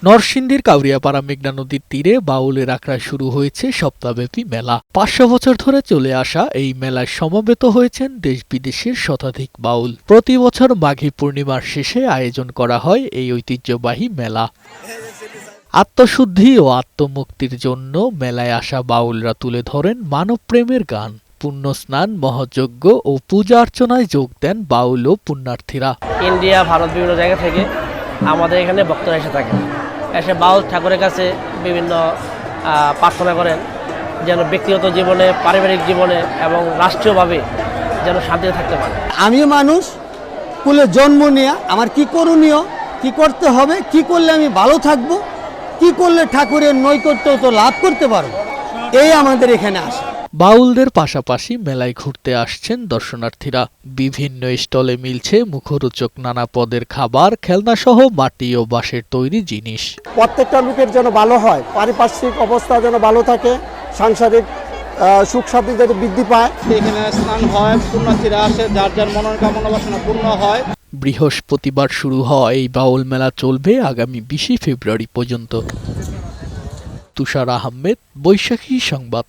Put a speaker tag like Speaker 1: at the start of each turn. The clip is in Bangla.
Speaker 1: নরসিংদীর কাউরিয়াপাড়া মেঘনা নদীর তীরে বাউলের আখড়ায় শুরু হয়েছে সপ্তাহব্যাপী মেলা। ৫০০ বছর ধরে চলে আসা এই মেলায় সমবেত হয়েছেন দেশ বিদেশের শতাধিক বাউল। প্রতি বছর মাঘী পূর্ণিমার শেষে আয়োজন করা হয় এই ঐতিহ্যবাহী মেলা। আত্মশুদ্ধি ও আত্মমুক্তির জন্য মেলায় আসা বাউলরা তুলে ধরেন মানবপ্রেমের গান। পুণ্যস্নান, মহাযজ্ঞ ও পূজা অর্চনায় যোগ দেন বাউল ও পুণ্যার্থীরা।
Speaker 2: ইন্ডিয়া, ভারত বিভিন্ন জায়গা থেকে আমাদের এখানে ভক্তরা এসে থাকেন। এসে বাউল ঠাকুরের কাছে বিভিন্ন প্রার্থনা করেন যেন ব্যক্তিগত জীবনে, পারিবারিক জীবনে এবং রাষ্ট্রীয়ভাবে যেন শান্তিতে থাকতে পারে।
Speaker 3: আমিও মানুষ, কুলে জন্ম নিয়ে আমার কি করণীয়, কি করতে হবে, কি করলে আমি ভালো থাকবো, কি করলে ঠাকুরের নৈকট্য তো লাভ করতে পারবো, এই আমাদের এখানে আসে।
Speaker 1: বাউলদের পাশাপাশি মেলায় ঘুরতে আসছেন দর্শনার্থীরা। বিভিন্ন স্টলে মিলছে মুখরোচক নানা পদের খাবার, খেলনাসহ মাটি ও বাঁশের তৈরি জিনিস।
Speaker 4: প্রত্যেকটা লোকের যেন ভালো হয়, পারিপার্শ্বিক অবস্থা যেন ভালো থাকে, সাংসারিক সুখ শান্তি যাতে বৃদ্ধি পায়।
Speaker 5: এখানে স্নান হয়, পুণ্যার্থীরা আসে, যার যার মনোকামনা বাসনা পূর্ণ হয়।
Speaker 1: বৃহস্পতিবার শুরু হওয়া এই বাউল মেলা চলবে আগামী 20 ফেব্রুয়ারি পর্যন্ত। তুষার আহমেদ, বৈশাখী সংবাদ।